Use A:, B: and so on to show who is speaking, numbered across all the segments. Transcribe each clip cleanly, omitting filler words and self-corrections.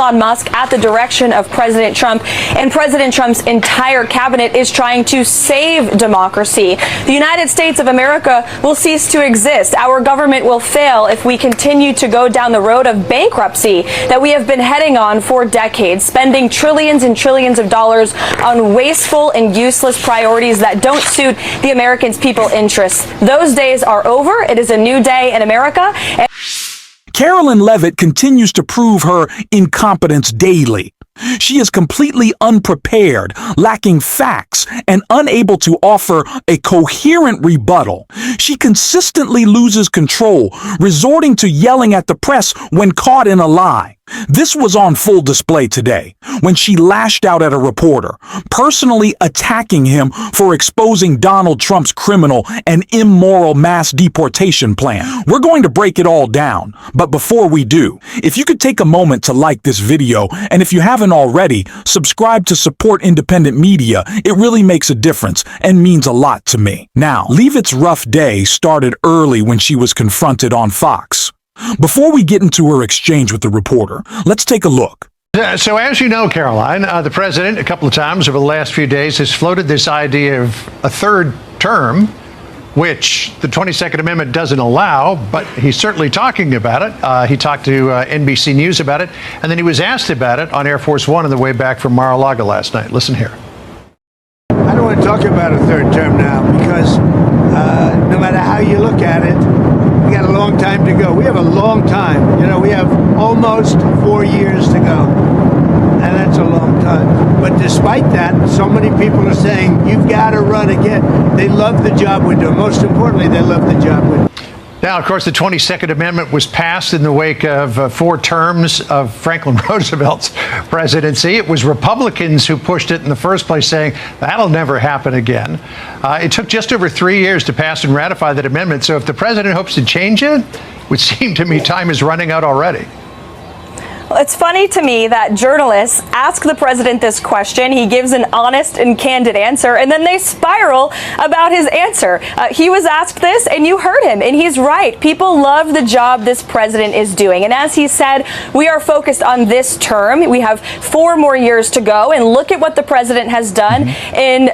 A: Elon Musk, at the direction of President Trump, and President Trump's entire cabinet is trying to save democracy. The United States of America will cease to exist. Our government will fail if we continue to go down the road of bankruptcy that we have been heading on for decades, spending trillions and trillions of dollars on wasteful and useless priorities that don't suit the Americans' people's interests. Those days are over. It is a new day in America.
B: Carolyn Leavitt continues to prove her incompetence daily. She is completely unprepared, lacking facts, and unable to offer a coherent rebuttal. She consistently loses control, resorting to yelling at the press when caught in a lie. This was on full display today when she lashed out at a reporter, personally attacking him for exposing Donald Trump's criminal and immoral mass deportation plan. We're going to break it all down, but before we do, if you could take a moment to like this video, and if you haven't already, subscribe to support independent media. It really makes a difference and means a lot to me. Now, Leavitt's rough day started early when she was confronted on Fox. Before we get into her exchange with the reporter, let's take a look.
C: So as you know, Caroline, the president a couple of times over the last few days has floated this idea of a third term, which the 22nd Amendment doesn't allow, but he's certainly talking about it. He talked to NBC News about it, and then he was asked about it on Air Force One on the way back from Mar-a-Lago last night. Listen here.
D: I don't want to talk about a third term now because no matter how you look at it, we got a long time to go. We have a long time. You know, we have almost 4 years to go. And that's a long time. But despite that, so many people are saying, you've got to run again. They love the job we're doing. Most importantly, they love the job we're doing.
C: Now, of course, the 22nd Amendment was passed in the wake of 4 terms of Franklin Roosevelt's presidency. It was Republicans who pushed it in the first place, saying that'll never happen again. It took just over 3 years to pass and ratify that amendment. So if the president hopes to change it, it would seem to me time is running out already.
A: Well, it's funny to me that journalists ask the president this question, he gives an honest and candid answer, and then they spiral about his answer. He was asked this, and you heard him, and he's right. People love the job this president is doing. And as he said, we are focused on this term. We have 4 more years to go, and look at what the president has done in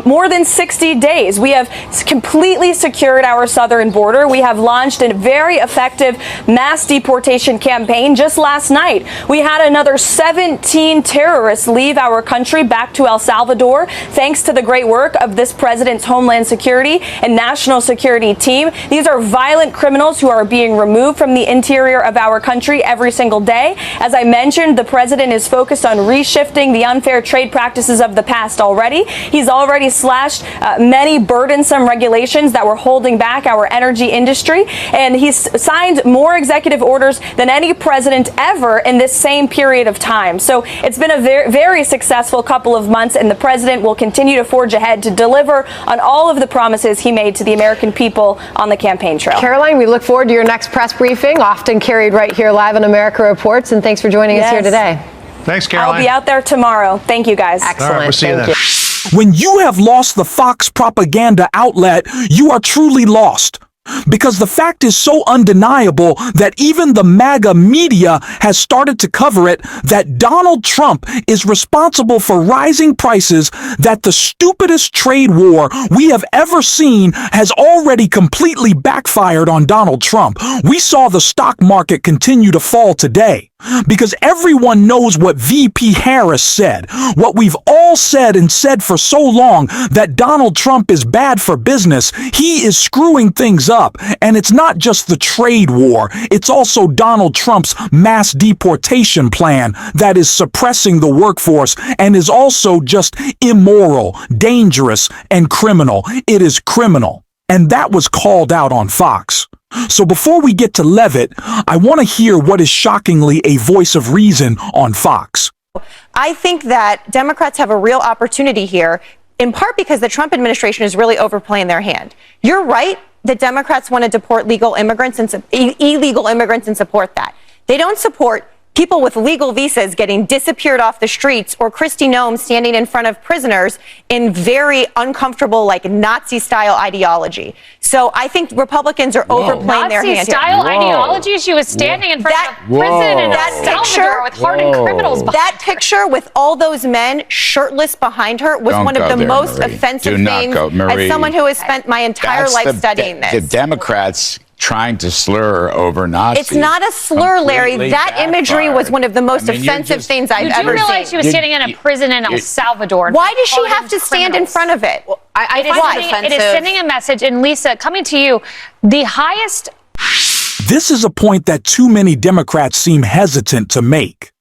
A: more than 60 days. We have completely secured our southern border. We have launched a very effective mass deportation campaign just last night. We had another 17 terrorists leave our country back to El Salvador, thanks to the great work of this president's Homeland Security and National Security team. These are violent criminals who are being removed from the interior of our country every single day. As I mentioned, the president is focused on reshifting the unfair trade practices of the past already. He's already slashed many burdensome regulations that were holding back our energy industry, and he's signed more executive orders than any president ever in this same period of time. So it's been a very, very successful couple of months, and the president will continue to forge ahead to deliver on all of the promises he made to the American people on the campaign trail.
E: Caroline, we look forward to your next press briefing, often carried right here live on America Reports, and thanks for joining us here today.
C: Thanks, Caroline.
A: I'll be out there tomorrow. Thank you, guys.
E: Excellent.
C: All right, we'll see you then.
B: When you have lost the Fox propaganda outlet, you are truly lost. Because the fact is so undeniable that even the MAGA media has started to cover it, that Donald Trump is responsible for rising prices, that the stupidest trade war we have ever seen has already completely backfired on Donald Trump. We saw the stock market continue to fall today. Because everyone knows what VP Harris said, what we've all said and said for so long, that Donald Trump is bad for business. He is screwing things up. And it's not just the trade war, it's also Donald Trump's mass deportation plan that is suppressing the workforce and is also just immoral, dangerous, and criminal. It is criminal. And that was called out on Fox. So before we get to Leavitt, I want to hear what is shockingly a voice of reason on Fox.
F: I think that Democrats have a real opportunity here, in part because the Trump administration is really overplaying their hand. You're right that Democrats want to deport illegal immigrants and support that. They don't support people with legal visas getting disappeared off the streets, or Kristi Noem standing in front of prisoners in very uncomfortable, like Nazi-style ideology. So I think Republicans are overplaying their hand here.
G: Nazi-style ideology? She was standing in front of a prison in El Salvador with hardened criminals behind
F: That picture with all those men shirtless behind her was one of the most offensive things as someone who has spent my entire life studying this.
H: The Democrats trying to slur over Nazis.
F: It's not a slur, Larry. That imagery was one of the most offensive things I've ever seen.
G: You do realize she was standing in a prison in El Salvador.
F: Why does she have to stand in front of it?
G: Well, it is sending a message. And Lisa, coming to you, the highest...
B: This is a point that too many Democrats seem hesitant to make.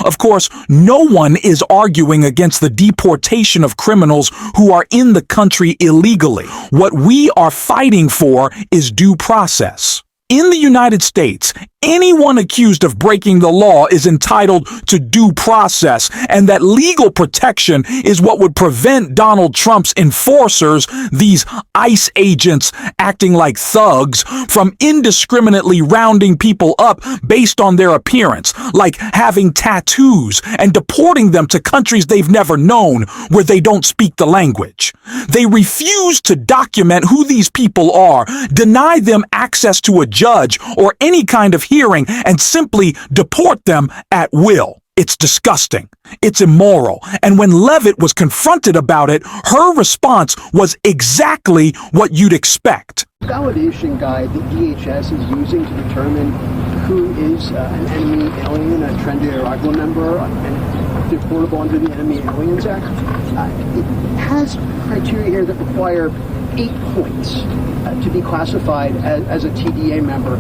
B: Of course, no one is arguing against the deportation of criminals who are in the country illegally. What we are fighting for is due process. In the United States, anyone accused of breaking the law is entitled to due process, and that legal protection is what would prevent Donald Trump's enforcers, these ICE agents acting like thugs, from indiscriminately rounding people up based on their appearance, like having tattoos, and deporting them to countries they've never known where they don't speak the language. They refuse to document who these people are, deny them access to a judge or any kind of hearing, and simply deport them at will. It's disgusting. It's immoral. And when Leavitt was confronted about it, her response was exactly what you'd expect.
I: Validation guide that DHS is using to determine who is an enemy alien, a Tren de Aragua member, and deportable under the Enemy Aliens Act, it has criteria here that require 8 points to be classified as a TDA member.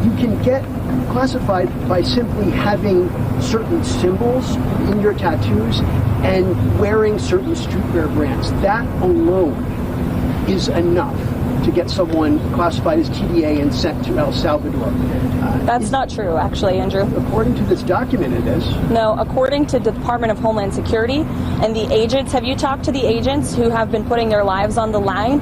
I: You can get classified by simply having certain symbols in your tattoos and wearing certain streetwear brands. That alone is enough to get someone classified as TDA and sent to El Salvador.
A: That's not true, actually, Andrew.
I: According to this document, it is.
A: No, according to the Department of Homeland Security and the agents, have you talked to the agents who have been putting their lives on the line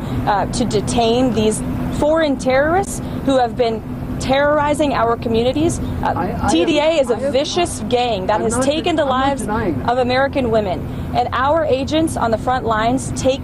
A: to detain these foreign terrorists who have been terrorizing our communities? TDA is a vicious gang that has taken the lives of American women. And our agents on the front lines take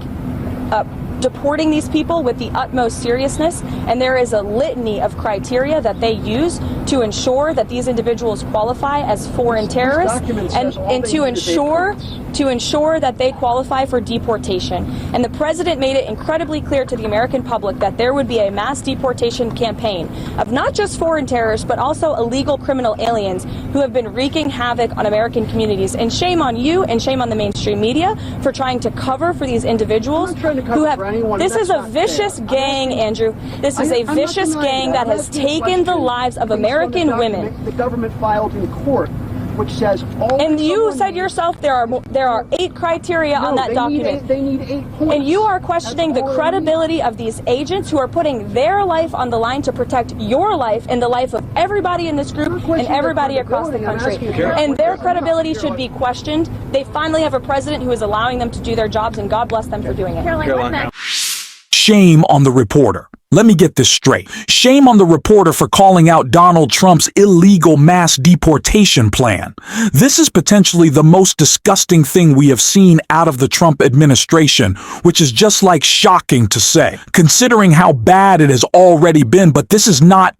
A: deporting these people with the utmost seriousness, and there is a litany of criteria that they use to ensure that these individuals qualify as foreign terrorists and to ensure that they qualify for deportation. And the president made it incredibly clear to the American public that there would be a mass deportation campaign of not just foreign terrorists, but also illegal criminal aliens who have been wreaking havoc on American communities. And shame on you and shame on the mainstream media for trying to cover for these individuals who have... This is a vicious gang, Andrew. This is a vicious gang that has taken the lives of American women.
I: The government filed in court, which says all.
A: And you said yourself there are 8 criteria on that document.
I: They need 8 points.
A: And you are questioning the credibility of these agents who are putting their life on the line to protect your life and the life of everybody in this group and everybody across the country. And their credibility should be questioned. They finally have a president who is allowing them to do their jobs, and God bless them for doing it.
B: Shame on the reporter. Let me get this straight. Shame on the reporter for calling out Donald Trump's illegal mass deportation plan. This is potentially the most disgusting thing we have seen out of the Trump administration, which is just like shocking to say, considering how bad it has already been. But this is not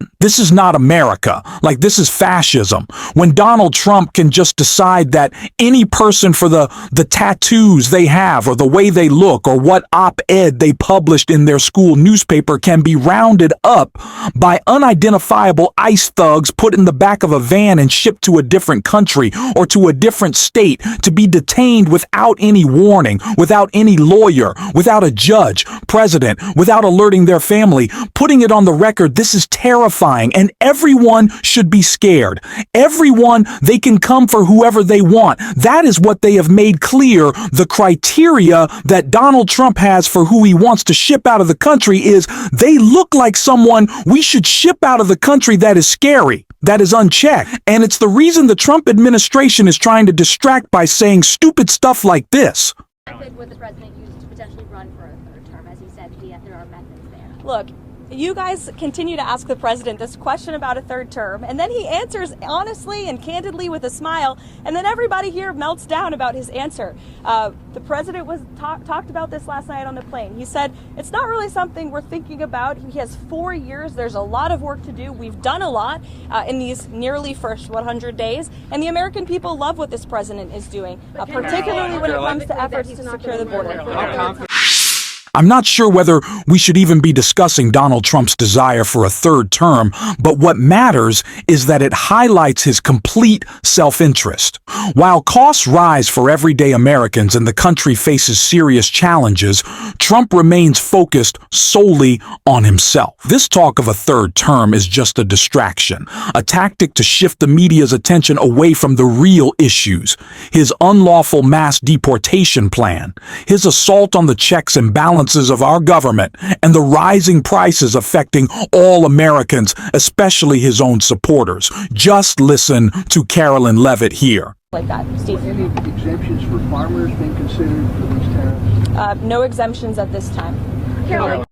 B: America. Like, this is fascism. When Donald Trump can just decide that any person for the tattoos they have or the way they look or what op-ed they published in their school newspaper can be rounded up by unidentifiable ICE thugs put in the back of a van and shipped to a different country or to a different state to be detained without any warning, without any lawyer, without a judge, president, without alerting their family. Putting it on the record, this is terrifying, and everyone should be scared. Everyone, they can come for whoever they want. That is what they have made clear. The criteria that Donald Trump has for who he wants to ship out of the country is they look like someone we should ship out of the country that is scary, that is unchecked. And it's the reason the Trump administration is trying to distract by saying stupid stuff like this.
J: Would the president use to potentially run for a third term? As he said, there are methods there.
A: Look, You guys continue to ask the president this question about a third term, and then he answers honestly and candidly with a smile, and then everybody here melts down about his answer. The president was talked about this last night on the plane. He said, it's not really something we're thinking about. He has 4 years. There's a lot of work to do. We've done a lot in these nearly first 100 days, and the American people love what this president is doing, particularly when it comes to efforts to secure the border.
B: I'm not sure whether we should even be discussing Donald Trump's desire for a third term, but what matters is that it highlights his complete self-interest. While costs rise for everyday Americans and the country faces serious challenges, Trump remains focused solely on himself. This talk of a third term is just a distraction, a tactic to shift the media's attention away from the real issues: his unlawful mass deportation plan, his assault on the checks and balances of our government, and the rising prices affecting all Americans, especially his own supporters. Just listen to Carolyn Levitt here.
A: Like that, Steve.
I: Any exemptions for farmers being considered for these tariffs?
A: No exemptions at this time. Carolyn.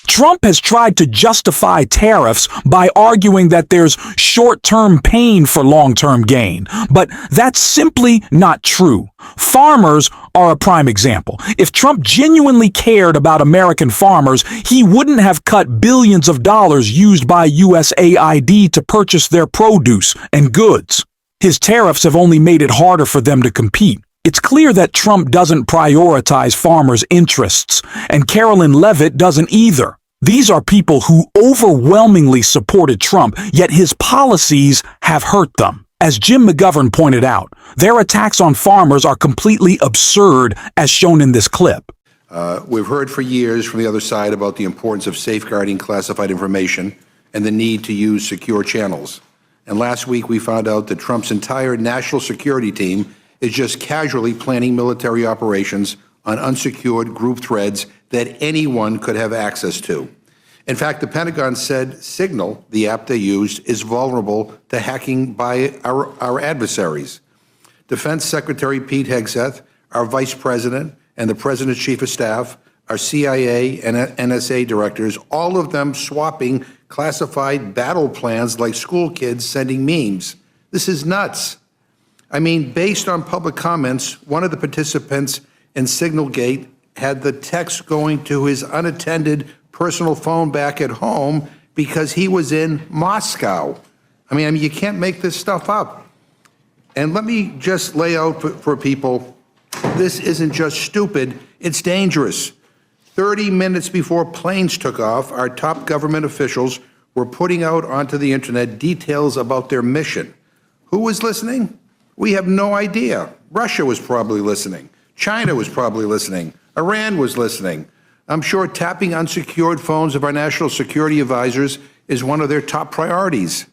B: Trump has tried to justify tariffs by arguing that there's short-term pain for long-term gain, but that's simply not true. Farmers are a prime example. If Trump genuinely cared about American farmers, he wouldn't have cut billions of dollars used by USAID to purchase their produce and goods. His tariffs have only made it harder for them to compete. It's clear that Trump doesn't prioritize farmers' interests, and Carolyn Levitt doesn't either. These are people who overwhelmingly supported Trump, yet his policies have hurt them. As Jim McGovern pointed out, their attacks on farmers are completely absurd, as shown in this clip.
J: We've heard for years from the other side about the importance of safeguarding classified information and the need to use secure channels. And last week we found out that Trump's entire national security team is just casually planning military operations on unsecured group threads that anyone could have access to. In fact, the Pentagon said Signal, the app they used, is vulnerable to hacking by our adversaries. Defense Secretary Pete Hegseth, our Vice President, and the President's Chief of Staff, our CIA and NSA directors, all of them swapping classified battle plans like school kids sending memes. This is nuts. I mean, based on public comments, one of the participants in Signalgate had the text going to his unattended personal phone back at home because he was in Moscow. I mean, you can't make this stuff up. And let me just lay out for people, this isn't just stupid, it's dangerous. 30 minutes before planes took off, our top government officials were putting out onto the internet details about their mission. Who was listening? We have no idea. Russia was probably listening. China was probably listening. Iran was listening. I'm sure tapping unsecured phones of our national security advisors is one of their top priorities.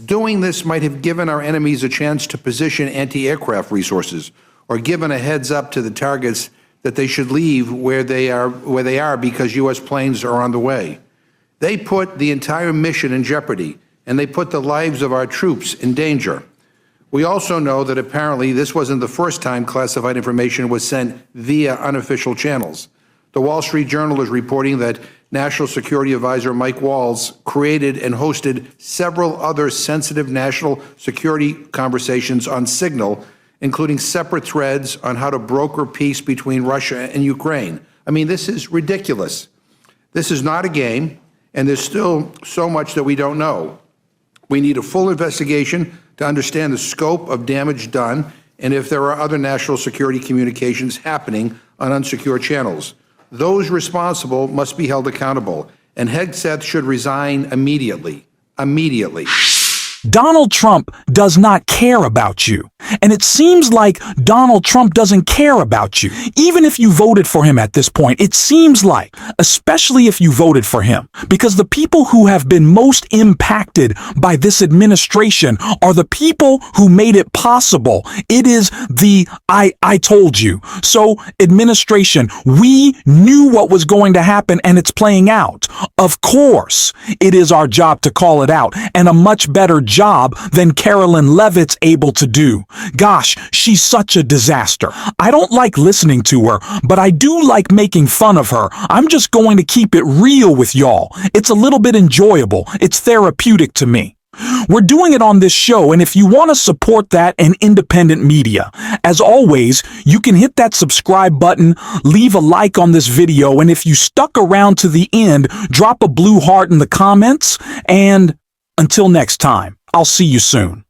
J: Doing this might have given our enemies a chance to position anti-aircraft resources or given a heads up to the targets that they should leave where they are because U.S. planes are on the way. They put the entire mission in jeopardy, and they put the lives of our troops in danger. We also know that apparently this wasn't the first time classified information was sent via unofficial channels. The Wall Street Journal is reporting that National Security Advisor Mike Waltz created and hosted several other sensitive national security conversations on Signal, including separate threads on how to broker peace between Russia and Ukraine. I mean, this is ridiculous. This is not a game, and there's still so much that we don't know. We need a full investigation to understand the scope of damage done and if there are other national security communications happening on unsecured channels. Those responsible must be held accountable, and Hegseth should resign immediately. Immediately.
B: Donald Trump does not care about you. And it seems like Donald Trump doesn't care about you. Even if you voted for him at this point, it seems like, especially if you voted for him, because the people who have been most impacted by this administration are the people who made it possible. It is the I told you. So, administration, we knew what was going to happen and it's playing out. Of course, it is our job to call it out, and a much better job than Carolyn Levitt's able to do. Gosh, she's such a disaster. I don't like listening to her, but I do like making fun of her. I'm just going to keep it real with y'all. It's a little bit enjoyable. It's therapeutic to me. We're doing it on this show, and if you want to support that and independent media, as always, you can hit that subscribe button, leave a like on this video, and if you stuck around to the end, drop a blue heart in the comments, and until next time, I'll see you soon.